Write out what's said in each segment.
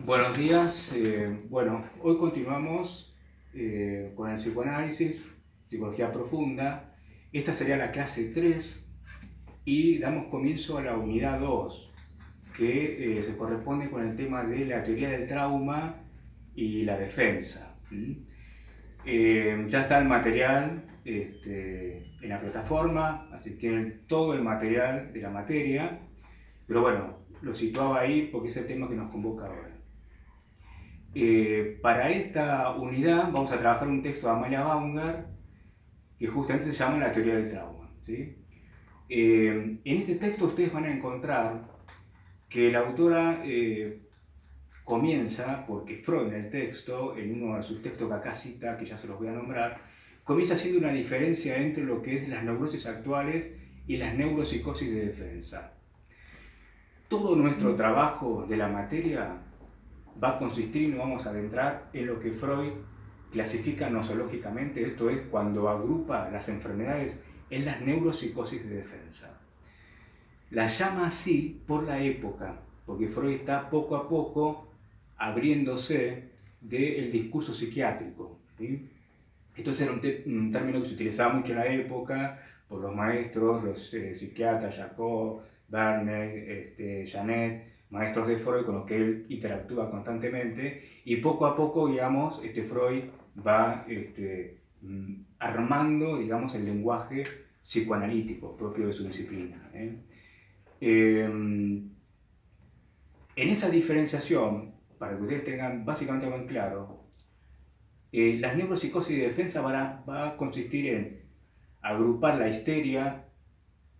Buenos días. Bueno, hoy continuamos con el psicoanálisis, psicología profunda. Esta sería la clase 3 y damos comienzo a la unidad 2, que se corresponde con el tema de la teoría del trauma y la defensa. Ya está el material en la plataforma, así que tienen todo el material de la materia, pero bueno, lo situaba ahí porque es el tema que nos convoca ahora. Para esta unidad vamos a trabajar un texto de Amalia Baumgart que justamente se llama La teoría del trauma, ¿sí? En este texto ustedes van a encontrar que la autora comienza, porque Freud en el texto, en uno de sus textos que acá cita, que ya se los voy a nombrar, comienza haciendo una diferencia entre lo que es las neurosis actuales y las neuropsicosis de defensa. Todo nuestro trabajo de la materia va a consistir y nos vamos a adentrar en lo que Freud clasifica nosológicamente, esto es cuando agrupa las enfermedades en las neuropsicosis de defensa. La llama así por la época, porque Freud está poco a poco abriéndose del discurso psiquiátrico, ¿sí? Entonces era un término que se utilizaba mucho en la época por los maestros, los psiquiatras, Jacob, Werner, Janet, maestros de Freud con los que él interactúa constantemente, y poco a poco, digamos, Freud va armando, digamos, el lenguaje psicoanalítico propio de su disciplina. En esa diferenciación, para que ustedes tengan básicamente algo en claro, las neuropsicosis de defensa va a consistir en agrupar la histeria,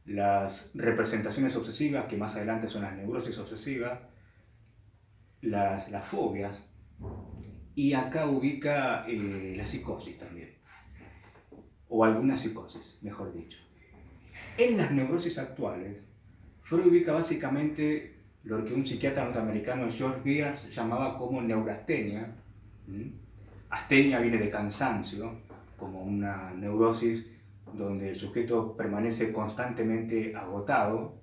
las representaciones obsesivas, que más adelante son las neurosis obsesivas, las fobias, y acá ubica la psicosis también, o alguna psicosis, mejor dicho. En las neurosis actuales, Freud ubica básicamente lo que un psiquiatra norteamericano, George Beers, llamaba como neurastenia. Astenia viene de cansancio, como una neurosis donde el sujeto permanece constantemente agotado.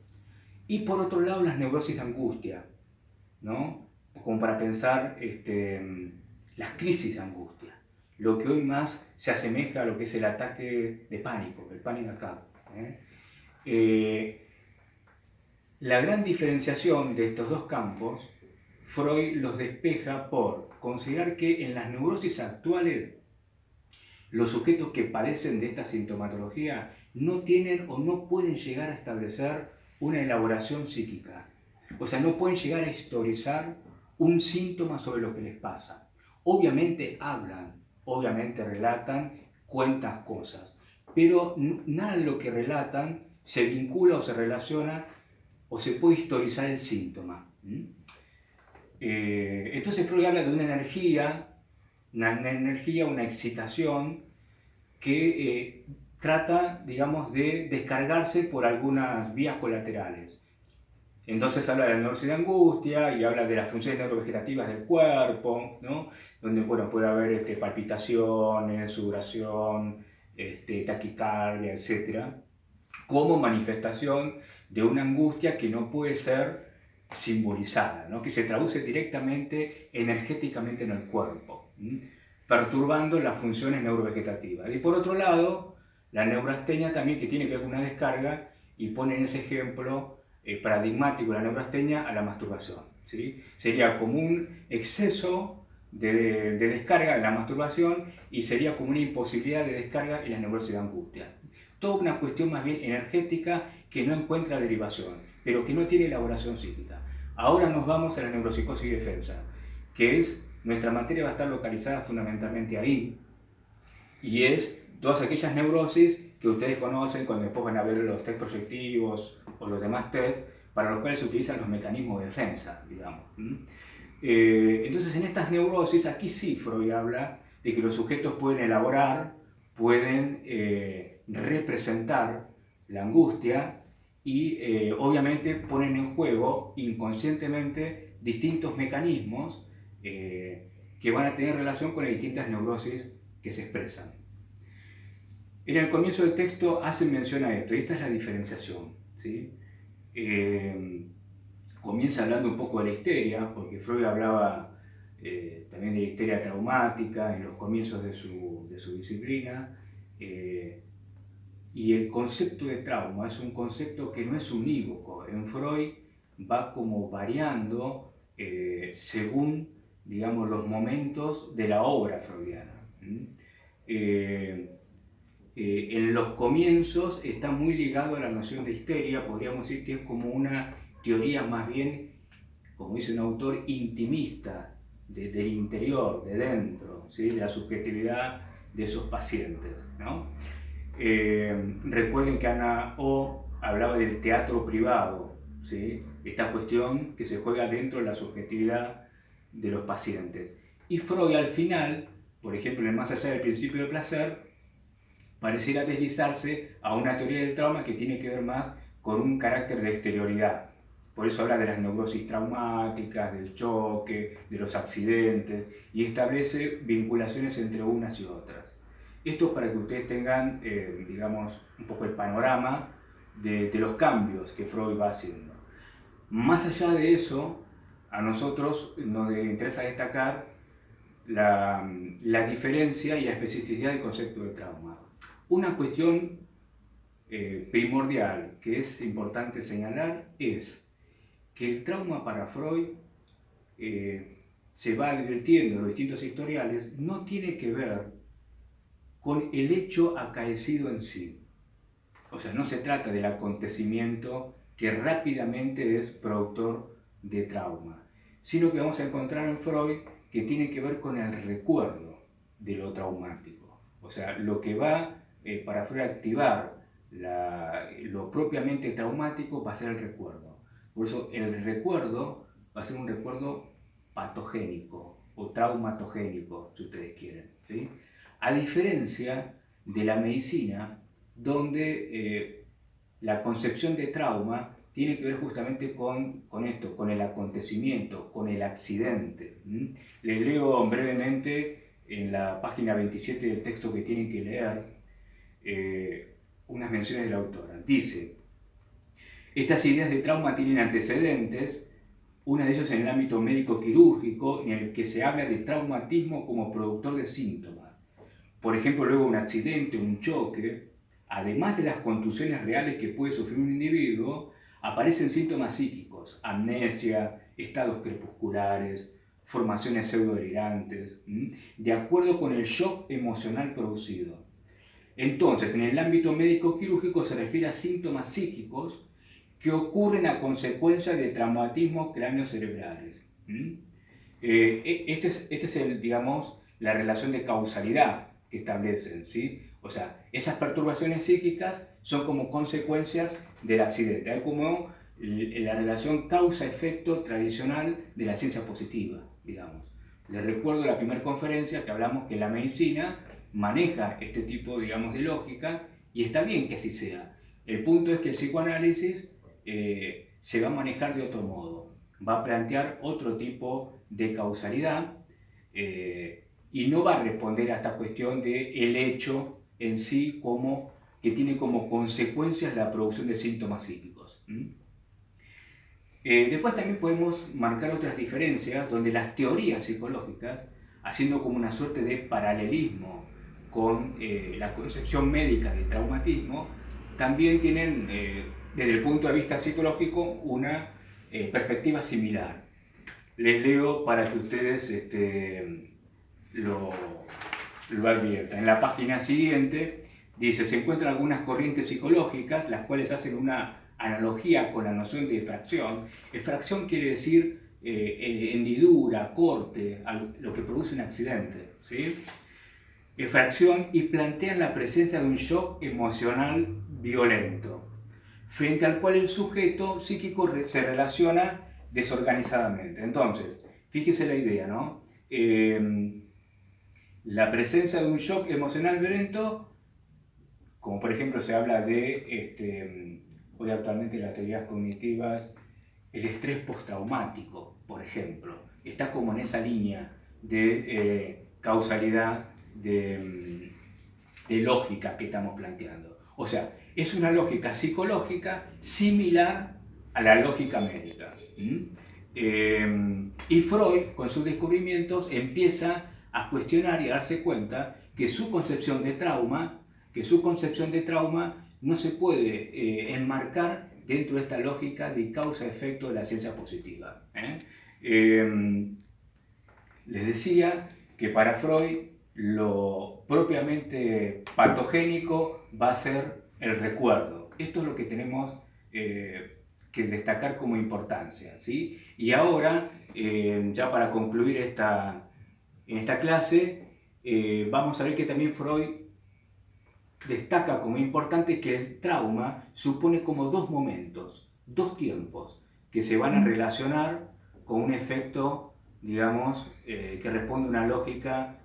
Y por otro lado, las neurosis de angustia, ¿no? Como para pensar las crisis de angustia, lo que hoy más se asemeja a lo que es el ataque de pánico, el panic attack. La gran diferenciación de estos dos campos, Freud los despeja por considerar que en las neurosis actuales los sujetos que padecen de esta sintomatología no tienen o no pueden llegar a establecer una elaboración psíquica. O sea, no pueden llegar a historizar un síntoma sobre lo que les pasa. Obviamente hablan, obviamente relatan, cuentan cosas, pero nada de lo que relatan se vincula o se relaciona o se puede historizar el síntoma. Entonces Freud habla de una energía, una excitación que trata, digamos, de descargarse por algunas vías colaterales. Entonces habla de la neurosis de angustia y habla de las funciones neurovegetativas del cuerpo, ¿no? Donde bueno, puede haber palpitaciones, sudoración, taquicardia, etc. Como manifestación de una angustia que no puede ser simbolizada, ¿no? Que se traduce directamente energéticamente en el cuerpo, perturbando las funciones neurovegetativas. Y por otro lado, la neurastenia también, que tiene que ver con una descarga, y pone en ese ejemplo paradigmático de la neurastenia a la masturbación, ¿sí? Sería como un exceso de descarga en la masturbación y sería como una imposibilidad de descarga en la neurosis de angustia. Toda una cuestión más bien energética que no encuentra derivación, pero que no tiene elaboración psíquica. Ahora nos vamos a la neuropsicosis y defensa, que es, nuestra materia va a estar localizada fundamentalmente ahí, y es todas aquellas neurosis que ustedes conocen cuando después van a ver los test proyectivos o los demás test, para los cuales se utilizan los mecanismos de defensa, digamos. Entonces, en estas neurosis, aquí sí Freud habla de que los sujetos pueden elaborar, pueden representar la angustia y obviamente ponen en juego inconscientemente distintos mecanismos que van a tener relación con las distintas neurosis que se expresan. En el comienzo del texto hacen mención a esto, y esta es la diferenciación, ¿sí? comienza hablando un poco de la histeria, porque Freud hablaba también de la histeria traumática en los comienzos de su disciplina, y el concepto de trauma es un concepto que no es unívoco. En Freud va como variando según, digamos, los momentos de la obra freudiana. En los comienzos está muy ligado a la noción de histeria, podríamos decir que es como una teoría más bien, como dice un autor, intimista, del interior, de dentro, ¿sí? De la subjetividad de esos pacientes, ¿no? Recuerden que Ana O hablaba del teatro privado, ¿sí? Esta cuestión que se juega dentro de la subjetividad de los pacientes. Y Freud al final, por ejemplo, en Más allá del principio del placer, pareciera deslizarse a una teoría del trauma que tiene que ver más con un carácter de exterioridad. Por eso habla de las neurosis traumáticas, del choque, de los accidentes, y establece vinculaciones entre unas y otras. Esto es para que ustedes tengan, digamos, un poco el panorama de los cambios que Freud va haciendo. Más allá de eso, a nosotros nos interesa destacar la diferencia y la especificidad del concepto de trauma. Una cuestión primordial que es importante señalar es que el trauma para Freud se va advirtiendo en los distintos historiales, no tiene que ver con el hecho acaecido en sí. O sea, no se trata del acontecimiento que rápidamente es productor de trauma, sino que vamos a encontrar en Freud que tiene que ver con el recuerdo de lo traumático. O sea, lo que va para Freud activar lo propiamente traumático va a ser el recuerdo. Por eso el recuerdo va a ser un recuerdo patogénico o traumatogénico, si ustedes quieren, ¿sí? A diferencia de la medicina, donde la concepción de trauma tiene que ver justamente con esto, con el acontecimiento, con el accidente. Les leo brevemente en la página 27 del texto que tienen que leer unas menciones de la autora. Dice: estas ideas de trauma tienen antecedentes, una de ellas en el ámbito médico-quirúrgico, en el que se habla de traumatismo como productor de síntomas. Por ejemplo, luego de un accidente, un choque, además de las contusiones reales que puede sufrir un individuo, aparecen síntomas psíquicos, amnesia, estados crepusculares, formaciones pseudodelirantes, de acuerdo con el shock emocional producido. Entonces, en el ámbito médico-quirúrgico se refiere a síntomas psíquicos que ocurren a consecuencia de traumatismos craneocerebrales. Este es digamos, la relación de causalidad que establecen, ¿sí? O sea, esas perturbaciones psíquicas son como consecuencias del accidente. Hay como la relación causa-efecto tradicional de la ciencia positiva, digamos. Les recuerdo la primera conferencia que hablamos que la medicina maneja este tipo, digamos, de lógica, y está bien que así sea. El punto es que el psicoanálisis se va a manejar de otro modo, va a plantear otro tipo de causalidad y no va a responder a esta cuestión del hecho en sí como que tiene como consecuencias la producción de síntomas psíquicos. Después también podemos marcar otras diferencias donde las teorías psicológicas, haciendo como una suerte de paralelismo con la concepción médica del traumatismo, también tienen desde el punto de vista psicológico una perspectiva similar. Les leo para que ustedes lo adviertan. En la página siguiente dice: se encuentran algunas corrientes psicológicas las cuales hacen una analogía con la noción de fracción. Fracción quiere decir hendidura, corte, lo que produce un accidente, ¿sí? Fracción, y plantean la presencia de un shock emocional violento, frente al cual el sujeto psíquico se relaciona desorganizadamente. Entonces, fíjese la idea, ¿no? La presencia de un shock emocional violento, como por ejemplo se habla de, hoy actualmente en las teorías cognitivas, el estrés postraumático, por ejemplo, está como en esa línea de causalidad, de lógica que estamos planteando. O sea, es una lógica psicológica similar a la lógica médica. Y Freud, con sus descubrimientos, empieza a cuestionar y a darse cuenta que su concepción de trauma, no se puede enmarcar dentro de esta lógica de causa-efecto de la ciencia positiva. Les decía que para Freud lo propiamente patogénico va a ser el recuerdo. Esto es lo que tenemos que destacar como importancia, ¿sí? Y ahora, ya para concluir en esta clase, vamos a ver que también Freud destaca como importante que el trauma supone como dos momentos, dos tiempos, que se van a relacionar con un efecto, digamos, que responde a una lógica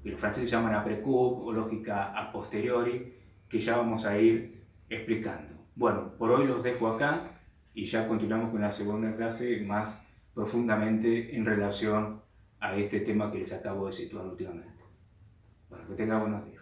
que los franceses llaman après-coup o lógica a posteriori, que ya vamos a ir explicando. Bueno, por hoy los dejo acá y ya continuamos con la segunda clase más profundamente en relación a este tema que les acabo de situar últimamente. Bueno, que tengan buenos días.